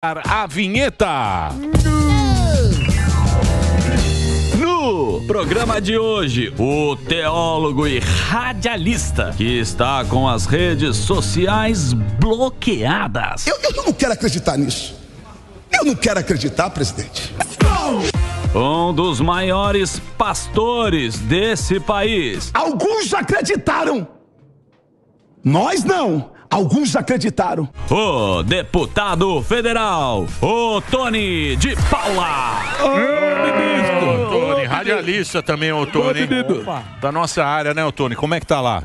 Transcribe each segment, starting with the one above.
A vinheta. No programa de hoje, o teólogo e radialista que está com as redes sociais bloqueadas. Eu não quero acreditar nisso. Eu não quero acreditar, presidente. Um dos maiores pastores desse país. Alguns acreditaram. Nós não. Alguns acreditaram. O deputado federal, o Tony de Paula. Tony, radialista também, o Tony. Da nossa área, né, o Tony? Como é que tá lá?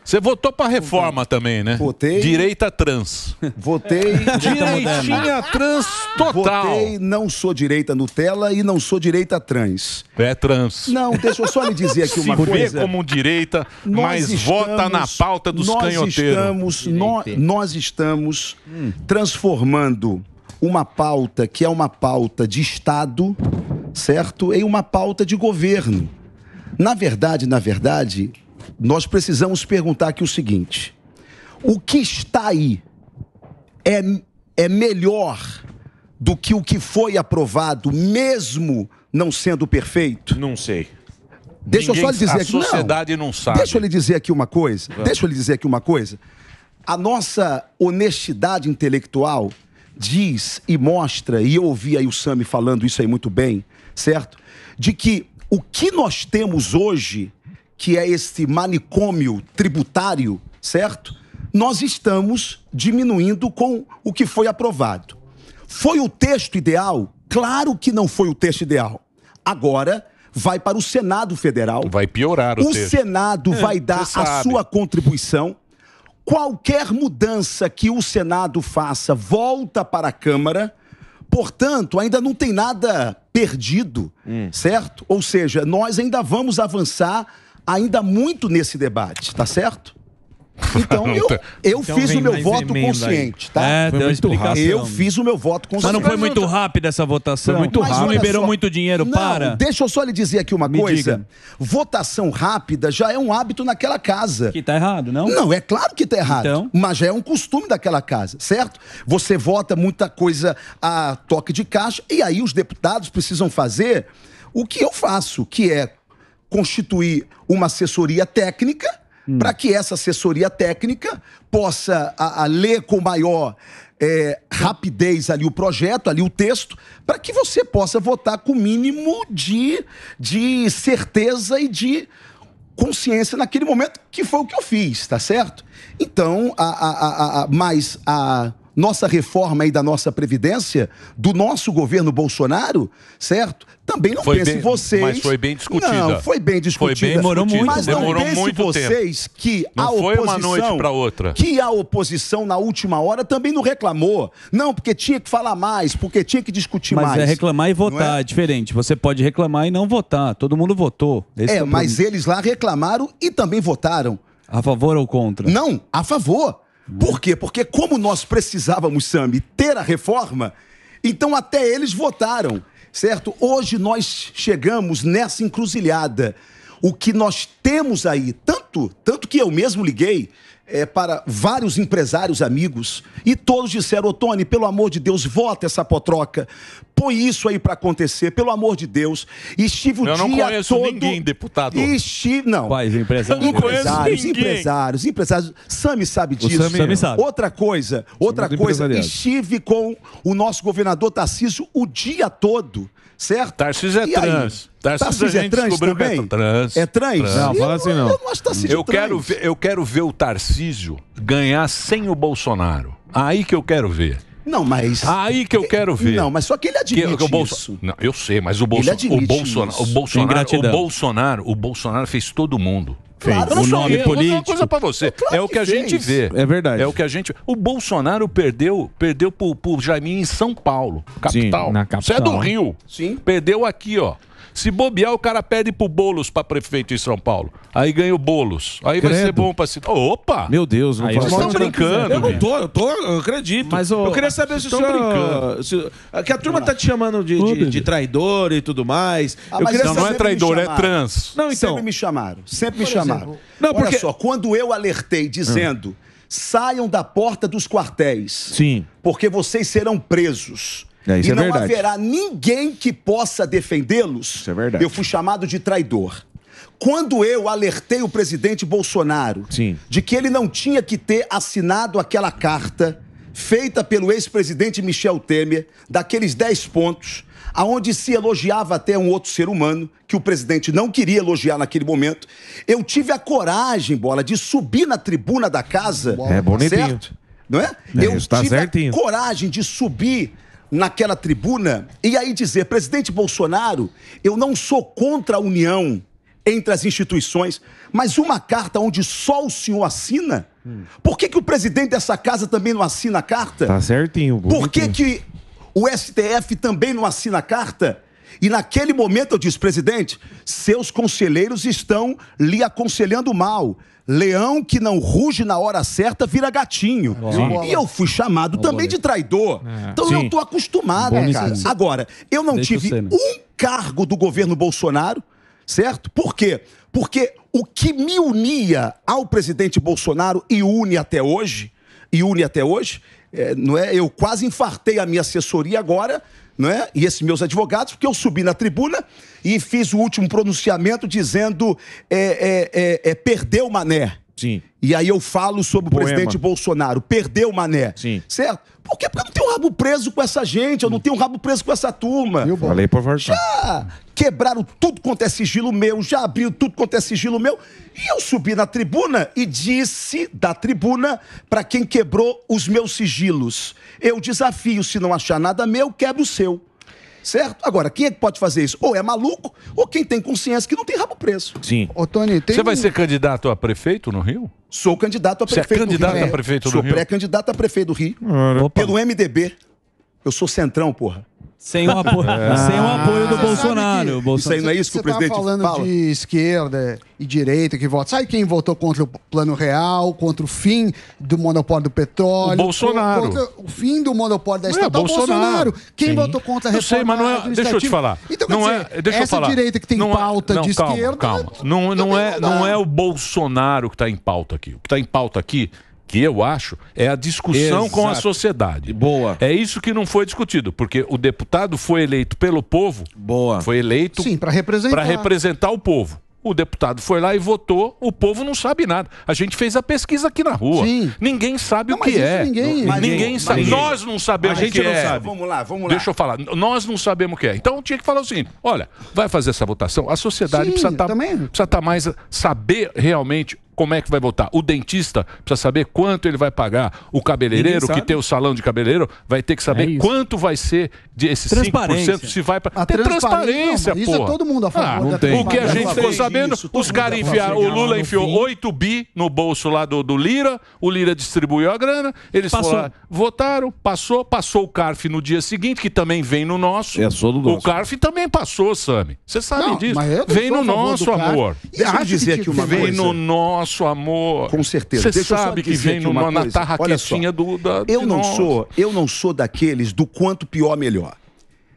Você votou pra reforma também, né? Votei. Direita trans. Votei. Direitinha trans total. Votei, não sou direita Nutella e não sou direita trans. É trans. Não, deixa eu só lhe dizer aqui uma Se coisa. vê como direita, mas vota na pauta dos canhoteiros. Nós estamos transformando uma pauta que é uma pauta de Estado, certo? Em uma pauta de governo. Na verdade, nós precisamos perguntar aqui o seguinte: o que está aí é melhor do que o que foi aprovado, mesmo não sendo perfeito? Não sei. Deixa eu só lhe dizer aqui. A sociedade não sabe. Deixa eu lhe dizer aqui uma coisa. A nossa honestidade intelectual diz e mostra, e eu ouvi aí o Sami falando isso aí muito bem, certo? De que o que nós temos hoje, que é esse manicômio tributário, certo? Nós estamos diminuindo com o que foi aprovado. Foi o texto ideal? Claro que não foi o texto ideal. Agora vai para o Senado Federal. Vai piorar o texto. O Senado vai dar a sua contribuição. Qualquer mudança que o Senado faça volta para a Câmara. Portanto, ainda não tem nada perdido, certo? Ou seja, nós ainda vamos avançar ainda muito nesse debate, tá certo? Então, eu fiz o meu voto consciente, tá? Deu explicação. Eu fiz o meu voto consciente. Mas não foi muito rápido essa votação? Foi muito rápido. Não liberou muito dinheiro para? Deixa eu só lhe dizer aqui uma coisa. Diga. Votação rápida já é um hábito naquela casa. Que tá errado, não? Não, é claro que tá errado. Então? Mas já é um costume daquela casa, certo? Você vota muita coisa a toque de caixa e aí os deputados precisam fazer o que eu faço, que é constituir uma assessoria técnica para que essa assessoria técnica possa ler com maior rapidez ali o projeto, ali o texto, para que você possa votar com o mínimo de certeza e de consciência naquele momento, que foi o que eu fiz, tá certo? Então, mas a nossa reforma aí da nossa Previdência, do nosso governo Bolsonaro, certo? Também não pense vocês... Mas foi bem discutida. Não, foi bem discutida. Demorou muito. Mas não Demorou pense muito vocês tempo. que não a foi oposição... uma noite para outra. Que a oposição, na última hora, também não reclamou. Não, porque tinha que falar mais, porque tinha que discutir mais. Mas é reclamar e votar, é diferente. Você pode reclamar e não votar. Todo mundo votou. Mas eles lá reclamaram e também votaram. A favor ou contra? Não, a favor. Por quê? Porque como nós precisávamos, Sami, ter a reforma, então até eles votaram, certo? Hoje nós chegamos nessa encruzilhada. O que nós temos aí, tanto que eu mesmo liguei para vários empresários amigos e todos disseram: ô Tony, pelo amor de Deus, vota essa potroca, põe isso aí para acontecer, pelo amor de Deus. E estive o dia todo... Eu não conheço ninguém, deputado. Não. Quais empresários? Eu não conheço Empresários. Sami sabe disso. Sami sabe. Outra coisa, estive com o nosso governador Tarcísio o dia todo, certo? Tarcísio é trans. Tarcísio é trans também? É trans? Não, fala assim não. Eu não acho Tarcísio trans. Eu quero ver o Tarcísio ganhar sem o Bolsonaro. Aí que eu quero ver. Não, mas... Aí que eu quero ver. Não, mas só que ele admite isso. Não, eu sei, mas o Bolsonaro fez todo mundo. Claro, o nome político. Vou uma coisa pra você. Claro é o que a gente vê. É verdade. É o que a gente... O Bolsonaro perdeu pro Jaiminho em São Paulo, capital. Sim, na capital. Você é do Rio. Sim. Perdeu aqui, ó. Se bobear, o cara pede pro Boulos pra prefeito em São Paulo. Aí ganha o Boulos. Aí vai ser bom pra cidade. Opa! Meu Deus, não vocês estão brincando. Eu não tô, eu acredito. Mas, eu queria saber se o senhor... Que a turma tá te chamando de traidor e tudo mais. Não é traidor, é trans. Não, então. Sempre me chamaram. Não, porque... Olha só, quando eu alertei dizendo saiam da porta dos quartéis. Sim. Porque vocês serão presos. Isso e é não verdade. haverá ninguém que possa defendê-los. Isso é verdade. Eu fui chamado de traidor. Quando eu alertei o presidente Bolsonaro de que ele não tinha que ter assinado aquela carta feita pelo ex-presidente Michel Temer, daqueles 10 pontos, aonde se elogiava até um outro ser humano, que o presidente não queria elogiar naquele momento, eu tive a coragem, Bola, de subir na tribuna da casa. É bonitinho. Certo? Não é? É, isso tá tive certinho. a coragem de subir naquela tribuna e aí dizer, presidente Bolsonaro, eu não sou contra a união entre as instituições, mas uma carta onde só o senhor assina? Por que o presidente dessa casa também não assina a carta? Tá certinho. Por que o STF também não assina a carta? E naquele momento eu disse, presidente, seus conselheiros estão lhe aconselhando mal. Leão que não ruge na hora certa vira gatinho. E eu fui chamado também de traidor. Então eu estou acostumado, cara. Agora, eu não tive um cargo do governo Bolsonaro, certo? Por quê? Porque o que me unia ao presidente Bolsonaro e une até hoje, não é? Eu quase infartei a minha assessoria agora, não é? E esses meus advogados, porque eu subi na tribuna e fiz o último pronunciamento dizendo perdeu Mané. Sim. E aí eu falo sobre o presidente Bolsonaro, perdeu Mané. Sim. Certo? Por quê? Porque eu não tenho rabo preso com essa gente, eu não tenho rabo preso com essa turma. Falei por favor. Já quebraram tudo quanto é sigilo meu, já abriram tudo quanto é sigilo meu. E eu subi na tribuna e disse da tribuna para quem quebrou os meus sigilos. Eu desafio, se não achar nada meu, quebra o seu. Certo? Agora, quem é que pode fazer isso? Ou é maluco, ou quem tem consciência que não tem rabo preso. Sim. Ô, Tony, Você vai ser candidato a prefeito no Rio? Sou candidato a Você é prefeito do Rio. candidato a prefeito do Sou Rio? pré-candidato a prefeito do Rio. Pelo MDB. Eu sou centrão, porra. Sem o apoio, sem o apoio do Bolsonaro. Isso aí não é isso que o presidente Você tá falando fala? de esquerda e direita que vota. Sabe quem votou contra o Plano Real, contra o fim do monopólio do petróleo? O Bolsonaro. Contra o fim do monopólio da Não é estatal? Bolsonaro. Quem Sim. votou contra a Eu reforma sei, mas não é. Deixa eu te administrativa? falar. Então, não quer dizer, deixa eu essa falar. direita que tem Não pauta de calma, esquerda... Calma. Não é o Bolsonaro que está em pauta aqui. O que está em pauta aqui, que eu acho, é a discussão com a sociedade. Boa. É isso que não foi discutido, porque o deputado foi eleito pelo povo. Boa. Foi eleito Sim, para representar. para representar o povo. O deputado foi lá e votou, o povo não sabe nada. A gente fez a pesquisa aqui na rua. Sim. Ninguém sabe Não, o que mas isso é. ninguém sabe. Nós não sabemos A gente o que não é. sabe. Vamos lá. Deixa eu falar. Nós não sabemos o que é. Então tinha que falar o seguinte: olha, vai fazer essa votação. A sociedade Sim, precisa também. estar mais saber realmente como é que vai votar. O dentista precisa saber quanto ele vai pagar. O cabeleireiro, Ninguém que sabe. tem o salão de cabeleireiro, vai ter que saber isso. quanto vai ser desses Transparência. 5%, se vai para A ter transparência, transparência, não, isso é porra. todo mundo a favor não da tem. O que a transparência. gente ficou Isso, sabendo, todo os mundo caras a enfiaram, favor. o Lula No enfiou fim. 8 bi no bolso lá do Lira, o Lira distribuiu a grana, eles Passou. foram lá, votaram, passou o CARF no dia seguinte, que também vem no nosso. É, sou do O nosso. CARF também passou, Sami. Você sabe Não, disso. mas eu não Vem sou no a favor nosso do CARF. amor. Deixa eu Acho dizer que aqui uma Vem coisa. no nosso amor. Com certeza. Você Deixa eu só sabe que dizer vem aqui uma na coisa. Olha tarraquetinha só. Eu não sou daqueles do quanto pior, melhor.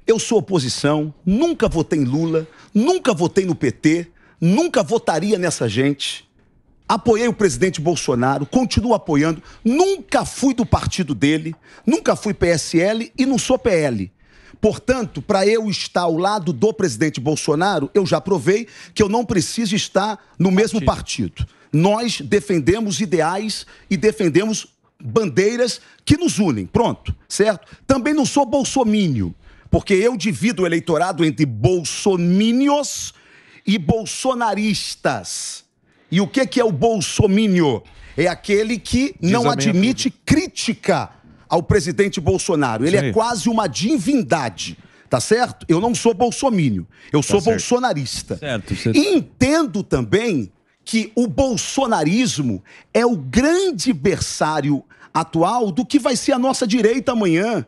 Eu sou oposição, nunca votei em Lula, nunca votei no PT, nunca votaria nessa gente. Apoiei o presidente Bolsonaro, continuo apoiando, nunca fui do partido dele, nunca fui PSL e não sou PL. Portanto, para eu estar ao lado do presidente Bolsonaro, eu já provei que eu não preciso estar no mesmo partido. Nós defendemos ideais e defendemos bandeiras que nos unem. Pronto, certo? Também não sou bolsomínio, porque eu divido o eleitorado entre bolsomínios e bolsonaristas. E o que é o bolsomínio? É aquele que não admite crítica ao presidente Bolsonaro. Ele é quase uma divindade, tá certo? Eu não sou bolsomínio, eu sou bolsonarista. Certo, E entendo também que o bolsonarismo é o grande berçário atual do que vai ser a nossa direita amanhã,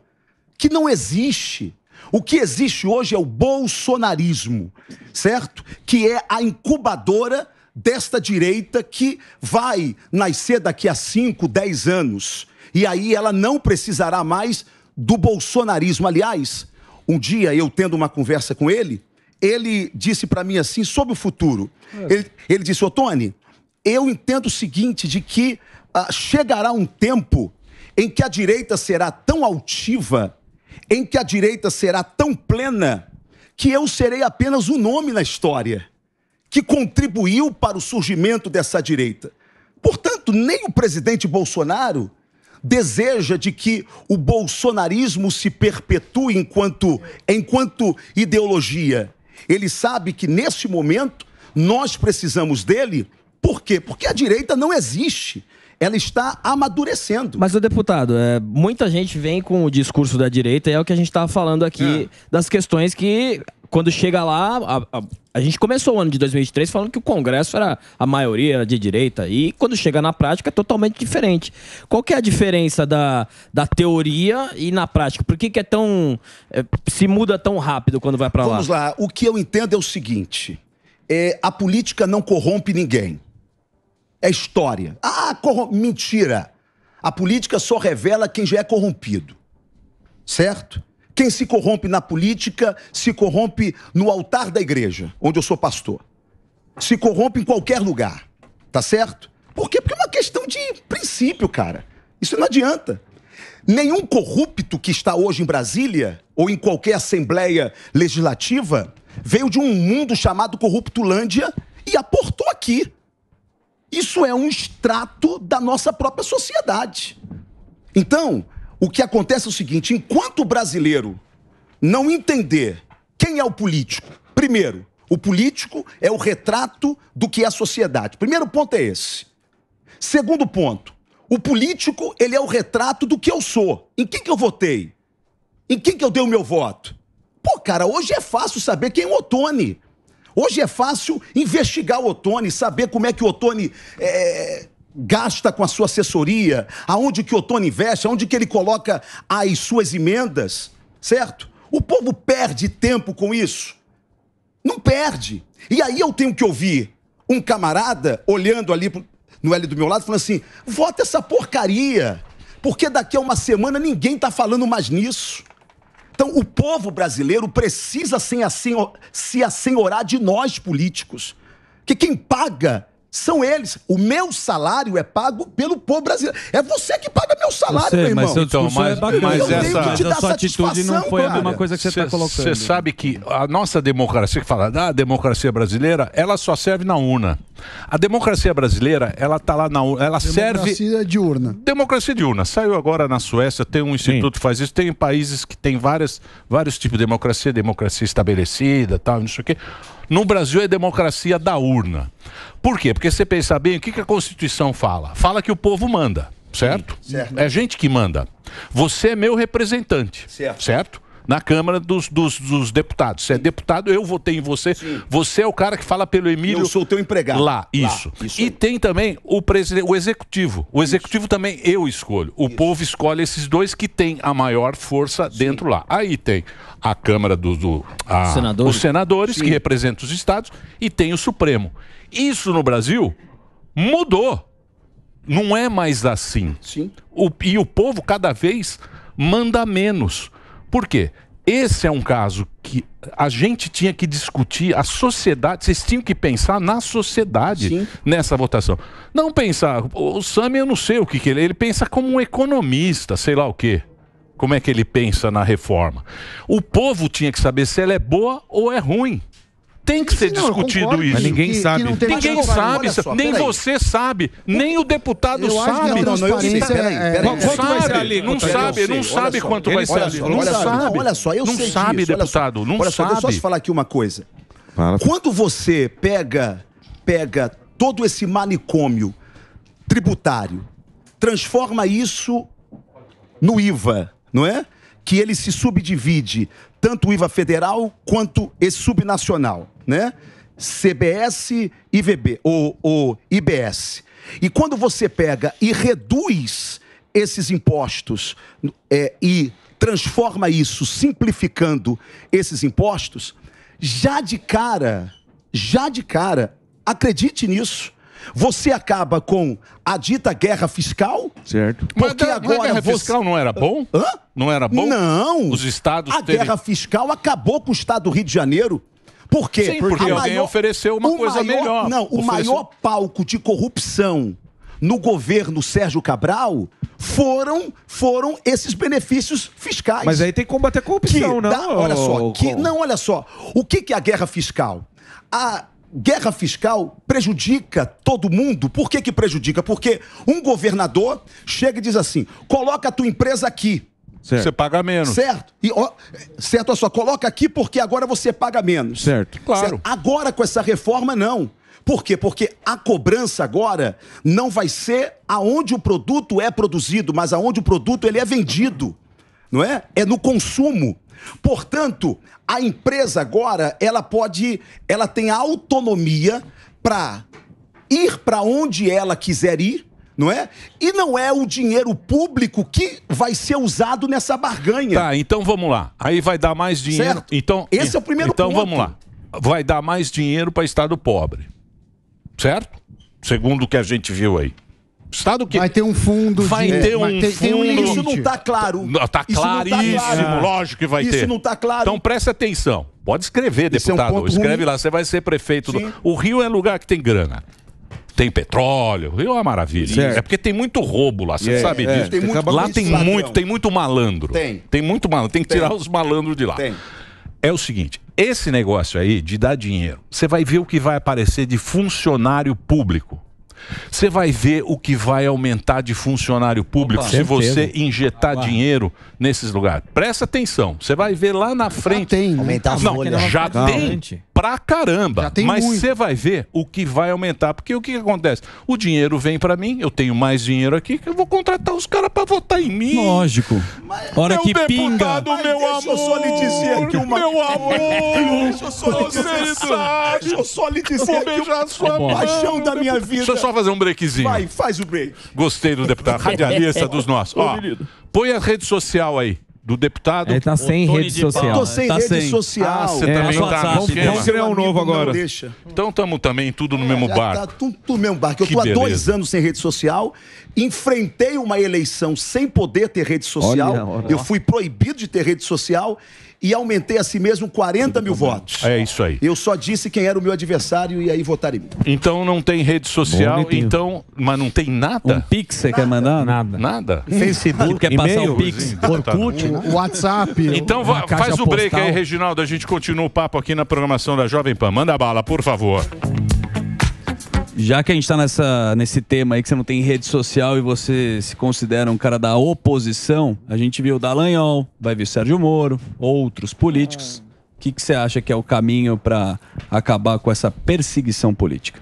que não existe. O que existe hoje é o bolsonarismo, certo? Que é a incubadora desta direita que vai nascer daqui a 5, 10 anos. E aí ela não precisará mais do bolsonarismo. Aliás, um dia eu tendo uma conversa com ele, ele disse para mim assim, sobre o futuro. Ele disse, ô Tony, eu entendo o seguinte, de que chegará um tempo em que a direita será tão altiva, em que a direita será tão plena, que eu serei apenas um nome na história que contribuiu para o surgimento dessa direita. Portanto, nem o presidente Bolsonaro deseja de que o bolsonarismo se perpetue enquanto ideologia. Ele sabe que, neste momento, nós precisamos dele. Por quê? Porque a direita não existe. Ela está amadurecendo. Mas, o deputado, muita gente vem com o discurso da direita, e é o que a gente estava falando aqui, das questões que, quando chega lá, a gente começou o ano de 2023 falando que o Congresso era a maioria era de direita, e quando chega na prática é totalmente diferente. Qual que é a diferença da teoria e na prática? Por que é tão... se muda tão rápido quando vai para lá? Vamos lá, o que eu entendo é o seguinte, a política não corrompe ninguém. É história. Mentira. A política só revela quem já é corrompido. Certo? Quem se corrompe na política, se corrompe no altar da igreja, onde eu sou pastor. Se corrompe em qualquer lugar. Tá certo? Por quê? Porque é uma questão de princípio, cara. Isso não adianta. Nenhum corrupto que está hoje em Brasília, ou em qualquer assembleia legislativa, veio de um mundo chamado Corruptolândia e aportou aqui. Isso é um extrato da nossa própria sociedade. Então, o que acontece é o seguinte, enquanto o brasileiro não entender quem é o político, primeiro, o político é o retrato do que é a sociedade. Primeiro ponto é esse. Segundo ponto, o político, ele é o retrato do que eu sou. Em quem que eu votei? Em quem que eu dei o meu voto? Pô, cara, hoje é fácil saber quem é o Ottoni. Hoje é fácil investigar o Ottoni, saber como é que o Ottoni gasta com a sua assessoria, aonde que o Ottoni investe, aonde que ele coloca as suas emendas, certo? O povo perde tempo com isso? Não perde. E aí eu tenho que ouvir um camarada olhando ali no L do meu lado, falando assim, vota essa porcaria, porque daqui a uma semana ninguém tá falando mais nisso. Então, o povo brasileiro precisa se assenhorar de nós, políticos. Que quem paga são eles. O meu salário é pago pelo povo brasileiro. É você que paga meu salário, meu irmão. Mas seu discurso é bacana. Mas a sua atitude não foi a mesma coisa que você está colocando. Você sabe que a nossa democracia, que fala da democracia brasileira, ela só serve na urna. A democracia brasileira, ela tá lá na urna, ela serve... Democracia de urna. Democracia de urna. Saiu agora na Suécia, tem um instituto que faz isso, tem países que tem vários tipos de democracia estabelecida, tal, não sei o quê. No Brasil é democracia da urna. Por quê? Porque você pensa bem, o que a Constituição fala? Fala que o povo manda, certo? Sim, certo. É gente que manda. Você é meu representante, certo? Na Câmara dos Deputados. Você é deputado, eu votei em você. Sim. Você é o cara que fala pelo Emílio. Eu sou o teu empregado. Lá, isso. E tem também o Executivo. O Executivo também eu escolho. O povo escolhe esses dois que têm a maior força dentro lá. Aí tem a Câmara os senadores, que representam os estados, e tem o Supremo. Isso no Brasil mudou. Não é mais assim. Sim. E o povo cada vez manda menos. Por quê? Esse é um caso que a gente tinha que discutir, a sociedade, vocês tinham que pensar na sociedade nessa votação. Não pensar, o Sami eu não sei o que ele pensa como um economista, sei lá o quê. Como é que ele pensa na reforma? O povo tinha que saber se ela é boa ou é ruim. Tem que ser discutido isso. Mas ninguém sabe. Ninguém sabe, nem você sabe, nem o deputado sabe. Não sabe quanto vai ser ali. Não sabe. Olha só, eu sei disso. Não sabe, deputado, não sabe. Deixa eu só falar aqui uma coisa. Quando você pega todo esse manicômio tributário, transforma isso no IVA, não é? Que ele se subdivide, tanto o IVA federal quanto esse subnacional, né? CBS, IVB, ou IBS. E quando você pega e reduz esses impostos e transforma isso, simplificando esses impostos, já de cara, acredite nisso, você acaba com a dita guerra fiscal. Certo. Porque mas agora a guerra fiscal não era bom? Hã? Não era bom? Não. Os estados guerra fiscal acabou com o estado do Rio de Janeiro. Por quê? Sim, porque alguém ofereceu uma coisa melhor. Não, o maior palco de corrupção no governo Sérgio Cabral foram esses benefícios fiscais. Mas aí tem que combater a corrupção, não? Olha só, olha só. O que é a guerra fiscal? A guerra fiscal prejudica todo mundo. Por que prejudica? Porque um governador chega e diz assim, coloca a tua empresa aqui. Certo. Você paga menos. Certo. Certo, olha só, coloca aqui porque agora você paga menos. Certo. Claro. Certo? Agora com essa reforma, não. Por quê? Porque a cobrança agora não vai ser aonde o produto é produzido, mas aonde o produto ele é vendido. Não é? É no consumo. Portanto, a empresa agora, ela tem autonomia para ir para onde ela quiser ir, não é? E não é o dinheiro público que vai ser usado nessa barganha. Tá, então vamos lá. Aí vai dar mais dinheiro. Certo. Então, esse é o primeiro ponto. Então vamos lá. Vai dar mais dinheiro para estado pobre. Certo? Segundo o que a gente viu aí. Estado que vai ter um fundo. Vai ter um fundo. Isso não está claro. Está claríssimo. Lógico que vai ter. Isso não está claro. Então preste atenção. Pode escrever, deputado. Escreve lá. Você vai ser prefeito. O Rio é lugar que tem grana. Tem petróleo, o Rio é uma maravilha. Certo. É porque tem muito roubo lá, você sabe disso. Lá tem muito malandro. Tem muito malandro. Tem que tirar os malandros de lá. É o seguinte, esse negócio aí de dar dinheiro, você vai ver o que vai aparecer de funcionário público. Você vai ver o que vai aumentar de funcionário público se você injetar dinheiro nesses lugares. Presta atenção, você vai ver lá na frente. Aumentar a folha. Já tem pra caramba. Mas você vai ver o que vai aumentar. Porque o que acontece? O dinheiro vem pra mim, eu tenho mais dinheiro aqui, que eu vou contratar os caras pra votar em mim. Lógico. Hora que pinga. Meu amor, deixa eu só lhe dizer aqui uma... Meu amor, deixa eu só lhe dizer vou aqui beijar sua mão. paixão da minha vida. Deixa eu só fazer um breakzinho. Vai, faz o break. Gostei do deputado, radialista dos nossos. Ó, põe a rede social aí, do deputado. Ele tá sem rede social. Eu tô sem rede social. Você também tá no esquema. Vamos criar um novo agora. Então estamos também tudo no mesmo barco. Tá tudo no mesmo barco. Eu tô há 2 anos sem rede social, enfrentei uma eleição sem poder ter rede social, eu fui proibido de ter rede social e aumentei a si mesmo 40 mil votos. É isso aí. Eu só disse quem era o meu adversário e aí votaram em mim. Então não tem rede social, então, mas não tem nada? Um Pix você quer mandar? Nada? Facebook, quer passar o Pix? Orkut, o WhatsApp. Então faz o break aí, Reginaldo. A gente continua o papo aqui na programação da Jovem Pan. Manda bala, por favor. Já que a gente tá nesse tema aí que você não tem rede social e você se considera um cara da oposição, a gente viu o Dallagnol, vai vir o Sérgio Moro, outros políticos. O que você acha que é o caminho para acabar com essa perseguição política?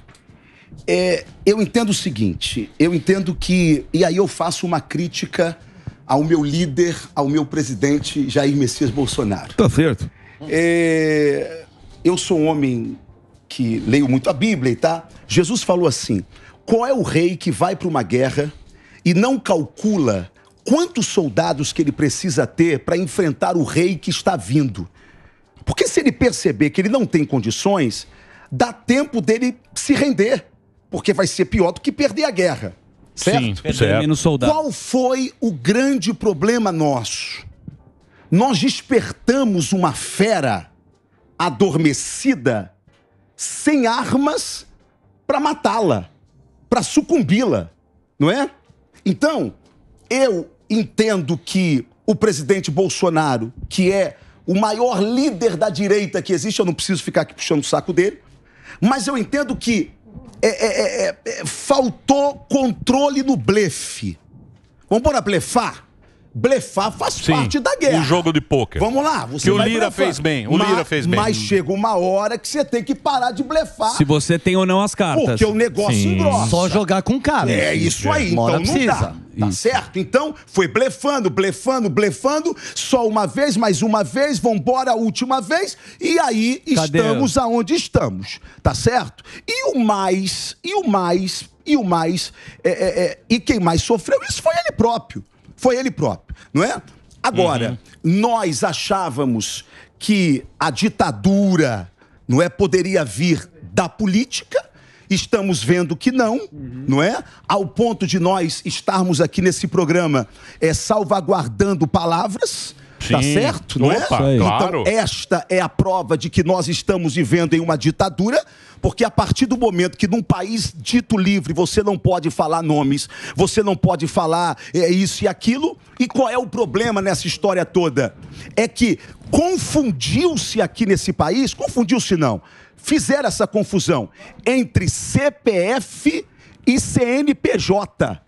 Eu entendo o seguinte, eu entendo que... E aí eu faço uma crítica ao meu líder, ao meu presidente Jair Messias Bolsonaro. Tá certo. Eu sou um homem que leio muito a Bíblia, tá? Jesus falou assim, qual é o rei que vai para uma guerra e não calcula quantos soldados que ele precisa ter para enfrentar o rei que está vindo? Porque se ele perceber que ele não tem condições, dá tempo dele se render, porque vai ser pior do que perder a guerra, certo? Sim, certo. Menos soldado. Qual foi o grande problema nosso? Nós despertamos uma fera adormecida sem armas para matá-la, para sucumbi-la, não é? Então, eu entendo que o presidente Bolsonaro, que é o maior líder da direita que existe, eu não preciso ficar aqui puxando o saco dele, mas eu entendo que faltou controle no blefe. Vamos bora blefar? Blefar faz parte da guerra. Um jogo de pôquer. Vamos lá. Que o Lira fez bem. Mas chega uma hora que você tem que parar de blefar. Se você tem ou não as cartas. Porque o negócio engrossa. Só jogar com cara. É isso aí. Então não dá. Tá certo? Então foi blefando. Só uma vez, mais uma vez. Vambora a última vez. E aí estamos aonde estamos. Tá certo? E quem mais sofreu isso foi ele próprio. Foi ele próprio, não é? Agora, nós achávamos que a ditadura, não é, poderia vir da política. Estamos vendo que não, não é? Ao ponto de nós estarmos aqui nesse programa salvaguardando palavras, Tá certo? Não Opa, é? claro. Então, esta é a prova de que nós estamos vivendo em uma ditadura, porque a partir do momento que num país dito livre você não pode falar nomes, você não pode falar isso e aquilo, e qual é o problema nessa história toda? É que confundiu-se aqui nesse país, confundiu-se não, fizeram essa confusão entre CPF e CNPJ.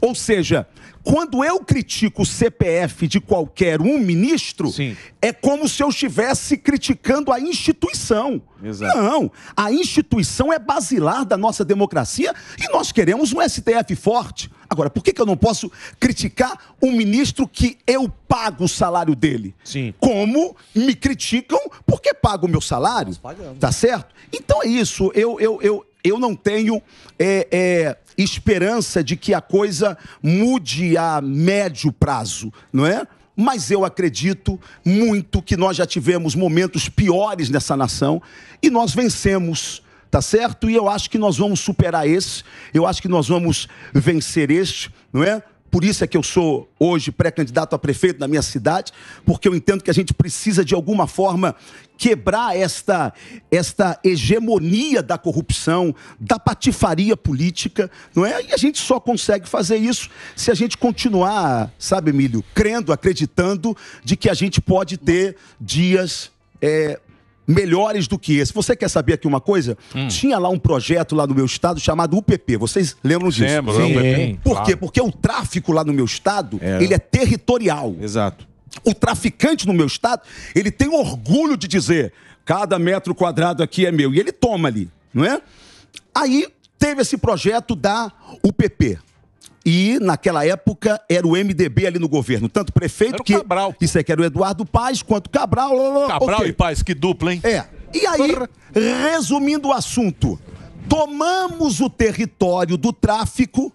Ou seja, quando eu critico o CPF de qualquer ministro, é como se eu estivesse criticando a instituição. Exato. Não, a instituição é basilar da nossa democracia e nós queremos um STF forte. Agora, por que eu não posso criticar um ministro que eu pago o salário dele? Sim. Como me criticam porque pago o meu salário? Tá certo? Então é isso. Eu não tenho esperança de que a coisa mude a médio prazo, não é? Mas eu acredito muito que nós já tivemos momentos piores nessa nação e nós vencemos, tá certo? E eu acho que nós vamos superar esse, eu acho que nós vamos vencer este, não é? Por isso é que eu sou hoje pré-candidato a prefeito na minha cidade, porque eu entendo que a gente precisa de alguma forma quebrar esta hegemonia da corrupção, da patifaria política, não é? E a gente só consegue fazer isso se a gente continuar, sabe, Emílio, crendo, acreditando de que a gente pode ter dias melhores do que esse. Você quer saber aqui uma coisa? Tinha lá um projeto lá no meu estado chamado UPP. Vocês lembram disso? Lembro, Sim. Por quê? Porque o tráfico lá no meu estado, ele é territorial. Exato. O traficante no meu estado, ele tem orgulho de dizer, cada metro quadrado aqui é meu. E ele toma ali, não é? Aí teve esse projeto da UPP. E, naquela época, era o MDB ali no governo. Tanto prefeito era o que... Cabral. Isso aqui era o Eduardo Paes, quanto Cabral. Cabral okay. e Paes, que dupla, hein? E aí, resumindo o assunto, tomamos o território do tráfico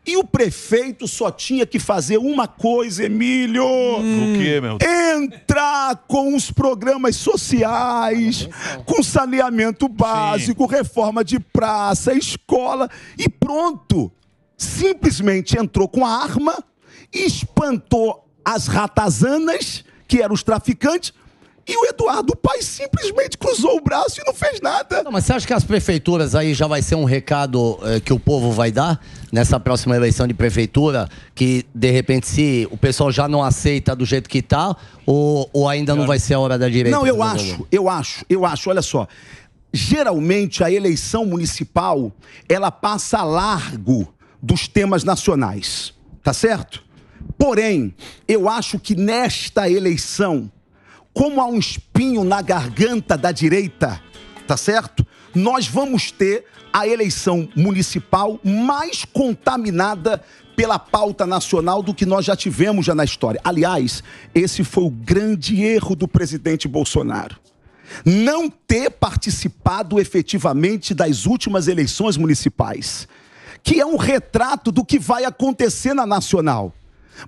e o prefeito só tinha que fazer uma coisa, Emílio. O quê, meu Deus? Entrar com os programas sociais, com saneamento básico, reforma de praça, escola e pronto. Simplesmente entrou com a arma, espantou as ratazanas, que eram os traficantes, e o Eduardo Paes simplesmente cruzou o braço e não fez nada. Não, mas você acha que as prefeituras aí já vai ser um recado que o povo vai dar nessa próxima eleição de prefeitura? Que, de repente, se o pessoal já não aceita do jeito que tá, ou ainda não vai ser a hora da direita? Não, eu acho, olha só. Geralmente, a eleição municipal, ela passa a largo dos temas nacionais, tá certo? Porém, eu acho que nesta eleição, como há um espinho na garganta da direita, tá certo? Nós vamos ter a eleição municipal mais contaminada pela pauta nacional do que nós já tivemos já na história. Aliás, esse foi o grande erro do presidente Bolsonaro. Não ter participado efetivamente das últimas eleições municipais, que é um retrato do que vai acontecer na nacional.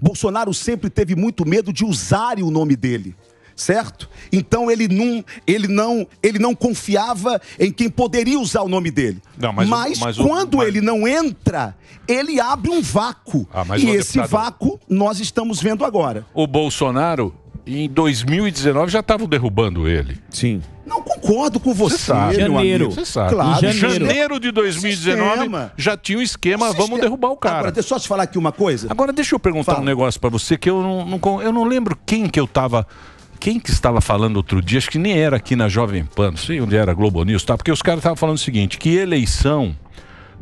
Bolsonaro sempre teve muito medo de usarem o nome dele, certo? Então ele não confiava em quem poderia usar o nome dele. Não, mas quando ele não entra, ele abre um vácuo. E esse vácuo nós estamos vendo agora. O Bolsonaro, em 2019, já estavam derrubando ele. Sim. Não concordo com você, sabe, meu janeiro. amigo. Você sabe. Claro, em janeiro de 2019 já tinha um esquema, vamos derrubar o cara. Agora, deixa eu só te falar aqui uma coisa. Agora, deixa eu perguntar um negócio pra você, que eu não lembro quem que estava falando outro dia, acho que nem era aqui na Jovem Pan, não sei onde era, Globo News, tá? Porque os caras estavam falando o seguinte, que eleição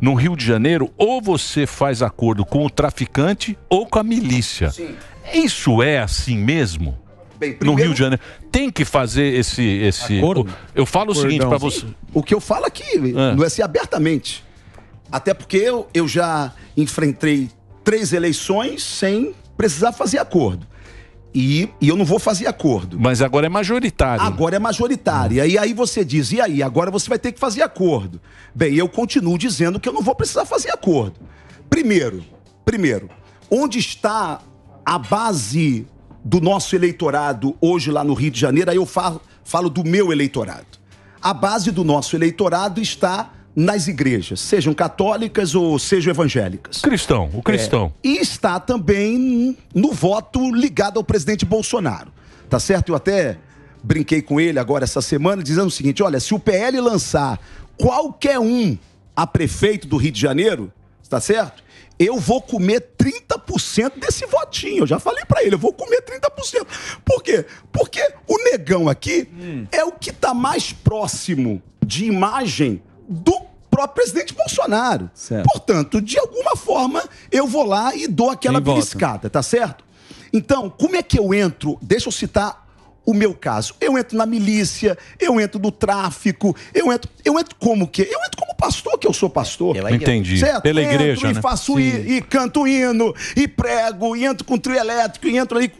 no Rio de Janeiro, ou você faz acordo com o traficante ou com a milícia. Sim. Isso é assim mesmo? Bem, primeiro, no Rio de Janeiro. Tem que fazer esse acordo? Eu falo o seguinte para você. O que eu falo aqui não é assim abertamente. Até porque eu já enfrentei 3 eleições sem precisar fazer acordo. E eu não vou fazer acordo. Mas agora é majoritário. Agora é majoritário. E aí você diz, e aí? Agora você vai ter que fazer acordo. Bem, eu continuo dizendo que eu não vou precisar fazer acordo. Primeiro, onde está a base do nosso eleitorado hoje lá no Rio de Janeiro? Aí eu falo do meu eleitorado. A base do nosso eleitorado está nas igrejas, sejam católicas ou sejam evangélicas. O cristão. E está também no voto ligado ao presidente Bolsonaro. tá certo? Eu até brinquei com ele agora essa semana, dizendo o seguinte, olha, se o PL lançar qualquer um a prefeito do Rio de Janeiro, tá certo? Eu vou comer 30% desse votinho. Eu já falei pra ele, eu vou comer 30%. Por quê? Porque o negão aqui é o que tá mais próximo de imagem do próprio presidente Bolsonaro. Certo. Portanto, de alguma forma, eu vou lá e dou aquela beliscada, tá certo? Então, como é que eu entro? Deixa eu citar o meu caso. Eu entro na milícia, eu entro no tráfico, eu entro como quê? Eu entro como pastor, que eu sou pastor. Entendi. Certo? Pela Entro igreja, e né? faço e canto hino, e prego, e entro com trio elétrico, e entro ali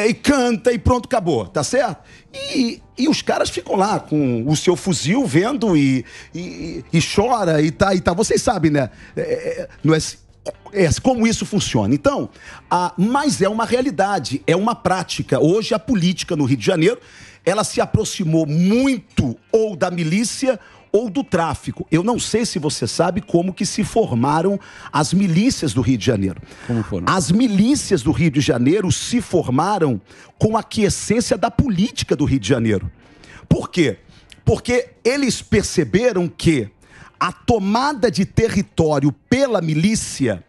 e canta, e pronto, acabou, tá certo? E os caras ficam lá com o seu fuzil vendo e chora e tá. Vocês sabem, né? Não é como isso funciona. Então, mas é uma realidade, é uma prática. Hoje a política no Rio de Janeiro, ela se aproximou muito ou da milícia ou do tráfico. Eu não sei se você sabe como que se formaram as milícias do Rio de Janeiro. Como foram? As milícias do Rio de Janeiro se formaram com a aquiescência da política do Rio de Janeiro. Por quê? Porque eles perceberam que a tomada de território pela milícia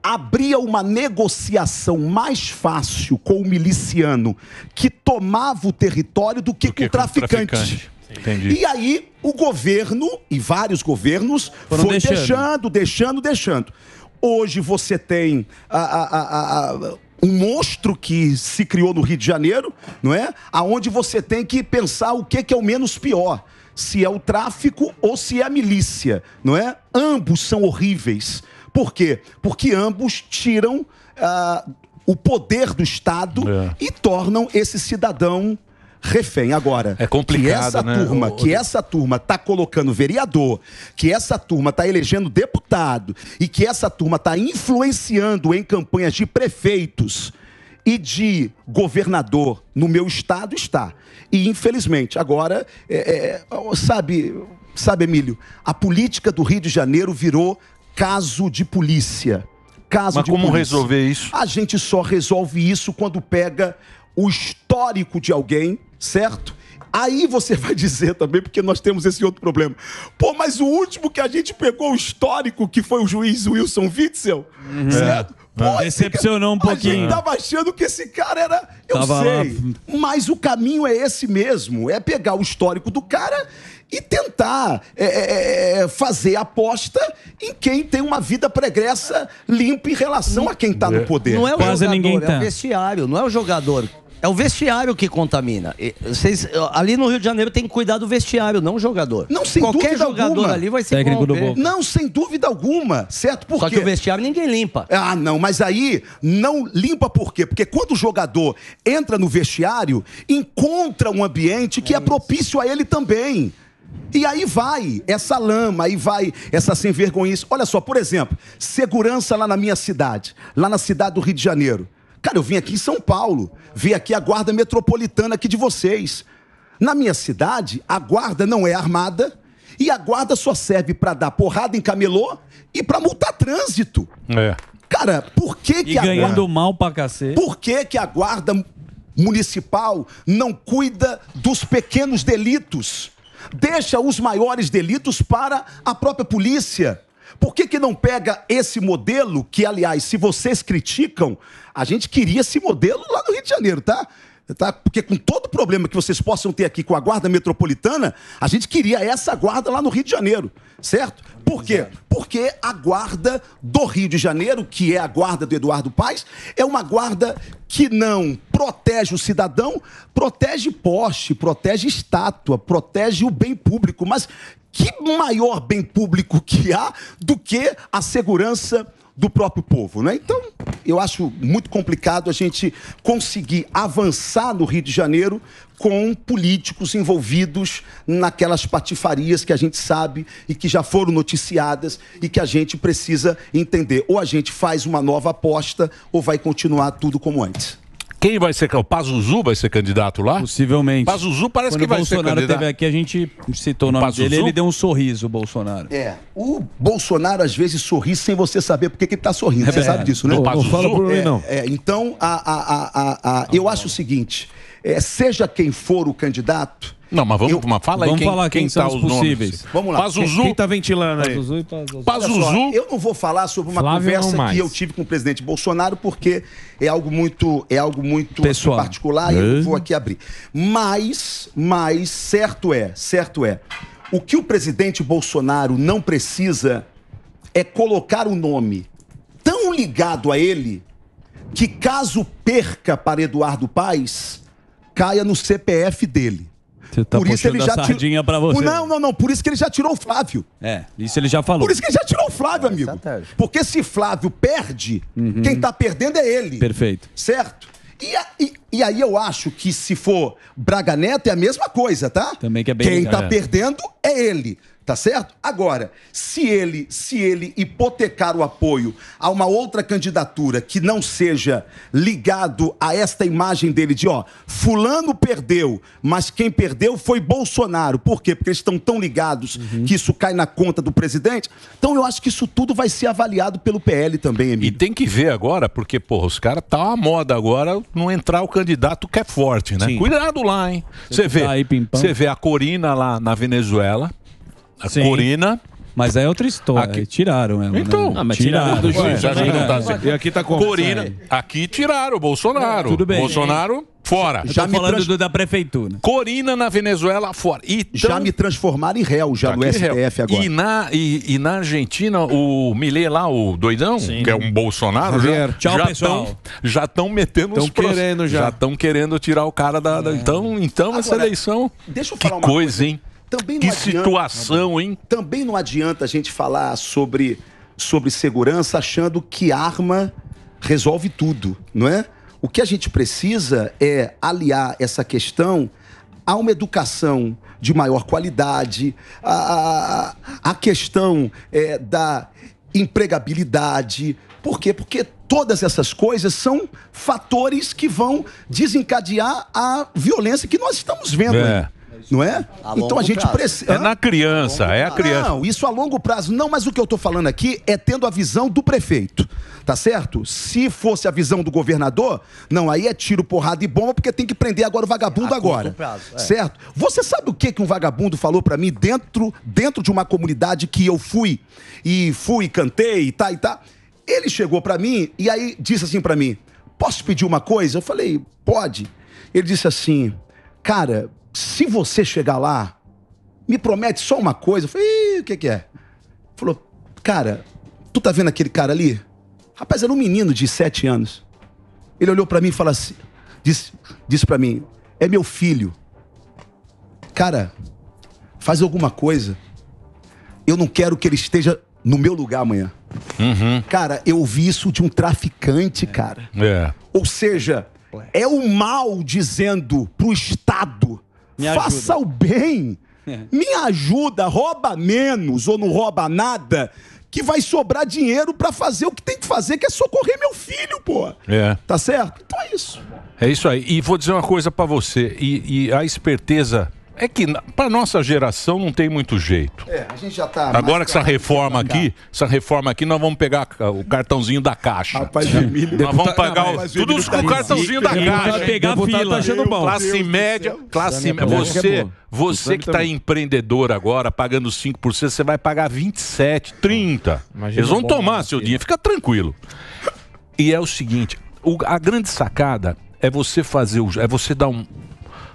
abria uma negociação mais fácil com o miliciano que tomava o território do que com o traficante. Entendi. E aí o governo, e vários governos, Foram foi deixando. deixando. Hoje você tem um monstro que se criou no Rio de Janeiro, não é? Aonde você tem que pensar o que é o menos pior. Se é o tráfico ou se é a milícia, não é? Ambos são horríveis. Por quê? Porque ambos tiram o poder do Estado e tornam esse cidadão refém. Agora, é complicado, que essa turma está colocando vereador, que essa turma está elegendo deputado e que essa turma está influenciando em campanhas de prefeitos e de governador no meu estado, está. E, infelizmente, agora, sabe, Emílio, a política do Rio de Janeiro virou caso de polícia. Mas como resolver isso? A gente só resolve isso quando pega o histórico de alguém, certo? Aí você vai dizer também, porque nós temos esse outro problema. Pô, mas o último que a gente pegou o histórico, que foi o juiz Wilson Witzel, certo? Pô, decepcionou um pouquinho. A gente tava achando que esse cara era... Eu sei, mas o caminho é esse mesmo. É pegar o histórico do cara e tentar fazer aposta em quem tem uma vida pregressa limpa em relação a quem está no poder. Não é o jogador, é o vestiário, não é o jogador. É o vestiário que contamina. Ali no Rio de Janeiro tem que cuidar do vestiário, não o jogador. Não, sem Qualquer dúvida jogador alguma. ali vai se envolver. Não, sem dúvida alguma, certo? Por Só quê? que o vestiário ninguém limpa. Ah, não, mas aí não limpa por quê? Porque quando o jogador entra no vestiário, encontra um ambiente que é propício a ele também. E aí vai essa lama, aí vai essa sem vergonhice. Olha só, por exemplo, segurança lá na minha cidade, lá na cidade do Rio de Janeiro. Cara, eu vim aqui em São Paulo, vi aqui a guarda metropolitana aqui de vocês. Na minha cidade, a guarda não é armada e a guarda só serve para dar porrada em camelô e para multar trânsito. Cara, por que que a guarda... ganhando mal pra cacete. Por que a guarda municipal não cuida dos pequenos delitos? Deixa os maiores delitos para a própria polícia. Por que não pega esse modelo que, aliás, se vocês criticam, a gente queria esse modelo lá no Rio de Janeiro, tá? Porque com todo o problema que vocês possam ter aqui com a guarda metropolitana, a gente queria essa guarda lá no Rio de Janeiro, certo? Por quê? Porque a guarda do Rio de Janeiro, que é a guarda do Eduardo Paes, é uma guarda que não protege o cidadão, protege poste, protege estátua, protege o bem público, mas que maior bem público que há do que a segurança do próprio povo, né? Então, eu acho muito complicado a gente conseguir avançar no Rio de Janeiro com políticos envolvidos naquelas patifarias que a gente sabe e que já foram noticiadas e que a gente precisa entender. Ou a gente faz uma nova aposta ou vai continuar tudo como antes. Quem vai ser? O Pazuzu vai ser candidato lá? Possivelmente. Pazuzu parece Quando que vai o Bolsonaro ser candidato. Teve aqui, a gente citou o nome Pazuzu? dele, ele deu um sorriso, o Bolsonaro. O Bolsonaro às vezes sorri sem você saber por que ele está sorrindo. Você sabe disso, né? Não fala por mim, não. Então, eu acho o seguinte, seja quem for o candidato... Não, mas fala aí quem são tá os os possíveis. nomes. Vamos lá. Pazuzu. Quem tá ventilando aí? Pazuzu. Olha só, eu não vou falar sobre uma Flávio conversa não mais. que eu tive com o presidente Bolsonaro, porque é algo muito Pessoal. particular e eu não vou aqui abrir. Mas certo é, o que o presidente Bolsonaro não precisa é colocar o nome tão ligado a ele que caso perca para Eduardo Paes, caia no CPF dele. Você tá puxando a sardinha pra você. Não, por isso que ele já tirou o Flávio. Isso ele já falou. Por isso que ele já tirou o Flávio, amigo. Porque se Flávio perde, quem tá perdendo é ele. Perfeito. Certo? E aí eu acho que se for Braga Neto é a mesma coisa, tá? Também que é bem Quem ligado. tá perdendo é ele. Tá certo? Agora, se ele hipotecar o apoio a uma outra candidatura que não seja ligado a esta imagem dele de, fulano perdeu, mas quem perdeu foi Bolsonaro. Por quê? Porque eles estão tão ligados que isso cai na conta do presidente. Então eu acho que isso tudo vai ser avaliado pelo PL também, Emílio. E tem que ver agora, porque, os caras tá uma moda agora não entrar o candidato que é forte, né? Sim. Cuidado lá, hein? Você vê a Corina lá na Venezuela. Corina. Mas aí é outra história. Tiraram ela. Então, mas tiraram do juiz. E aqui tá como? Corina. Aqui tiraram o Bolsonaro. Tudo bem. Bolsonaro fora. Já falando da prefeitura. Corina na Venezuela fora. Já me transformaram em réu já no STF agora. E na Argentina, o Milei lá, o doidão, que é um Bolsonaro, já estão metendo os querendo já. estão querendo tirar o cara da. Então agora, essa eleição. Deixa eu falar que coisa, hein? Também que situação, hein? Também não adianta a gente falar sobre segurança achando que arma resolve tudo, não é? O que a gente precisa é aliar essa questão a uma educação de maior qualidade, a questão da empregabilidade. Por quê? Porque todas essas coisas são fatores que vão desencadear a violência que nós estamos vendo aí. Não é? Então a gente precisa... É na criança, é a criança. Não, isso a longo prazo. Não, mas o que eu tô falando aqui é tendo a visão do prefeito. Tá certo? Se fosse a visão do governador, não, aí é tiro, porrada e bomba, porque tem que prender agora o vagabundo agora. Prazo, certo? Você sabe o que um vagabundo falou pra mim dentro de uma comunidade que eu fui, cantei e tá. Ele chegou pra mim e aí disse assim pra mim: posso te pedir uma coisa? Eu falei, pode. Ele disse assim, cara, se você chegar lá, me promete só uma coisa. Eu falei, o que é? Ele falou, cara, tu tá vendo aquele cara ali? Rapaz, era um menino de 7 anos. Ele olhou pra mim e falou assim, disse pra mim, é meu filho. Cara, faz alguma coisa. Eu não quero que ele esteja no meu lugar amanhã. Cara, eu ouvi isso de um traficante, cara. Ou seja, é o mal dizendo pro Estado, faça o bem, me ajuda, rouba menos ou não rouba nada, que vai sobrar dinheiro pra fazer o que tem que fazer, que é socorrer meu filho, pô. Tá certo? Então é isso. É isso aí. E vou dizer uma coisa pra você, e a esperteza é que pra nossa geração não tem muito jeito. A gente já tá... Agora que essa reforma aqui, nós vamos pegar o cartãozinho da Caixa. Rapaz, Emílio, nós vamos pagar tudo com o cartãozinho da Caixa. Vai pegar fila. Classe média, você que está empreendedor agora, pagando 5%, você vai pagar 27%, 30%. Eles vão tomar seu dinheiro, fica tranquilo. E é o seguinte, a grande sacada é você fazer,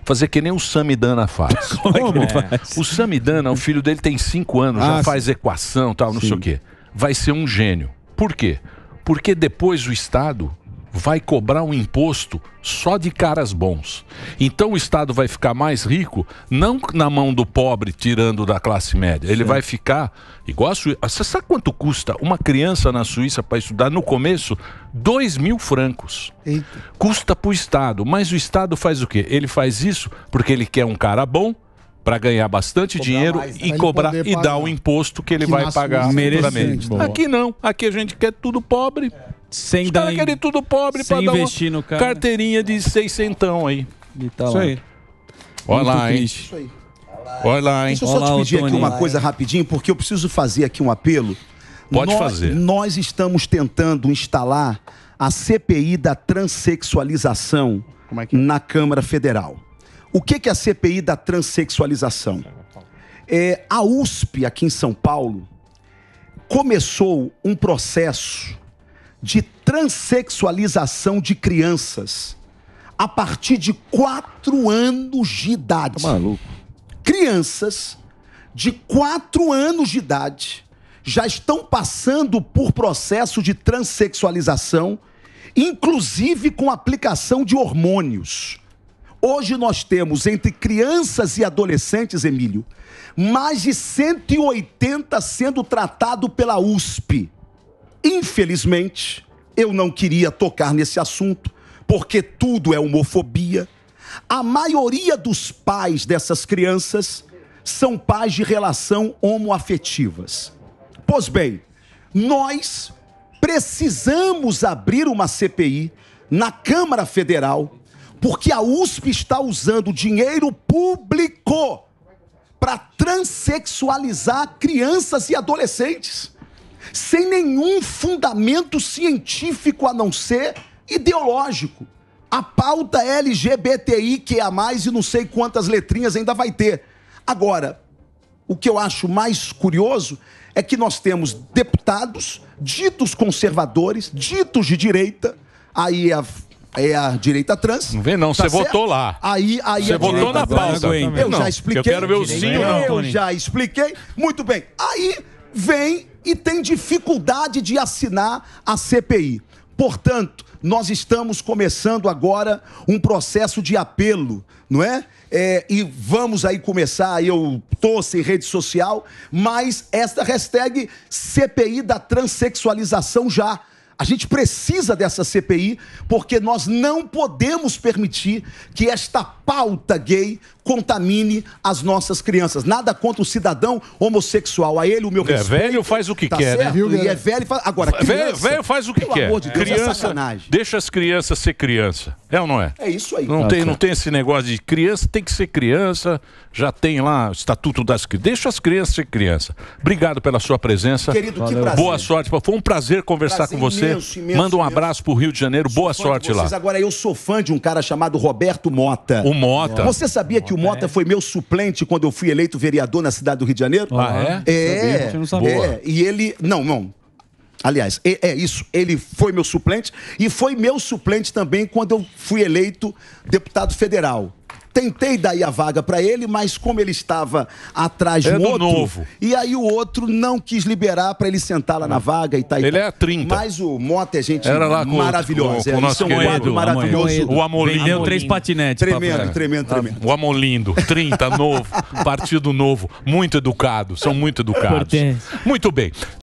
fazer que nem o Samidana faz. Como faz? O Samidana, o filho dele tem 5 anos, já faz equação, tal, não sei o quê. Vai ser um gênio. Por quê? Porque depois o Estado vai cobrar um imposto só de caras bons. Então o Estado vai ficar mais rico, não na mão do pobre, tirando da classe média. Ele vai ficar igual a Suíça. Você sabe quanto custa uma criança na Suíça para estudar no começo? 2.000 francos. Eita. Custa para o Estado. Mas o Estado faz o quê? Ele faz isso porque ele quer um cara bom, para ganhar bastante dinheiro e cobrar e dar o imposto que ele vai pagar futuramente. Aqui não. Aqui a gente quer tudo pobre. Sem Os caras querem tudo pobre para dar uma carteirinha de 600 aí. Tá isso lá. aí. Olha lá, hein? Isso aí. Olha lá, hein? Deixa eu só te pedir aqui uma coisa rapidinho, porque eu preciso fazer aqui um apelo. Pode fazer. Nós estamos tentando instalar a CPI da transexualização na Câmara Federal. O que é a CPI da transexualização? A USP, aqui em São Paulo, começou um processo de transexualização de crianças a partir de 4 anos de idade. Tá maluco. Crianças de 4 anos de idade já estão passando por processo de transexualização, inclusive com aplicação de hormônios. Hoje nós temos, entre crianças e adolescentes, Emílio, mais de 180 sendo tratado pela USP. Infelizmente, eu não queria tocar nesse assunto, porque tudo é homofobia. A maioria dos pais dessas crianças são pais de relação homoafetivas. Pois bem, nós precisamos abrir uma CPI na Câmara Federal, porque a USP está usando dinheiro público para transexualizar crianças e adolescentes, sem nenhum fundamento científico a não ser ideológico. A pauta LGBTI, que é a mais e não sei quantas letrinhas ainda vai ter. Agora, o que eu acho mais curioso é que nós temos deputados ditos conservadores, ditos de direita, aí é a direita trans. Não vem não, você votou lá. Aí você votou na pauta. Eu já expliquei. Eu quero ver o sim ou não. Eu já expliquei. Muito bem. Aí vem e tem dificuldade de assinar a CPI. Portanto, nós estamos começando agora um processo de apelo, não é? E vamos aí começar, eu tô sem rede social, mas esta hashtag CPI da transexualização já. A gente precisa dessa CPI porque nós não podemos permitir que esta pauta gay contamine as nossas crianças. Nada contra o cidadão homossexual. A ele o meu respeito. Velho faz o que quer, certo? né? E é velho faz... Agora, criança, velho faz o que pelo quer. amor de Deus, é Criança, sacanagem. deixa as crianças ser criança. É ou não é? É isso aí. Não tem esse negócio de criança tem que ser criança. Já tem lá o Estatuto das Crianças. Deixa as crianças ser criança. Obrigado pela sua presença. Querido, que prazer. Boa sorte. Foi um prazer conversar com você. Imenso, Manda um abraço pro Rio de Janeiro. Boa sorte lá. Agora, eu sou fã de um cara chamado Roberto Mota. O Mota. Você sabia que o Mota foi meu suplente quando eu fui eleito vereador na cidade do Rio de Janeiro? Ah, é? Não sabia. E ele... Não. Aliás, é isso. Ele foi meu suplente e foi meu suplente também quando eu fui eleito deputado federal. Tentei dar a vaga para ele, mas como ele estava atrás de um outro... novo. E aí o outro não quis liberar para ele sentar lá na vaga e tal. Ele é 30. Mas o Mota é gente Era lá com maravilhosa. o nosso Eles são um querido quadro maravilhoso. O Amolindo. Vendeu 3 patinetes. Tremendo. O Amolindo, 30, novo, partido novo, muito educado, são muito educados. Muito bem.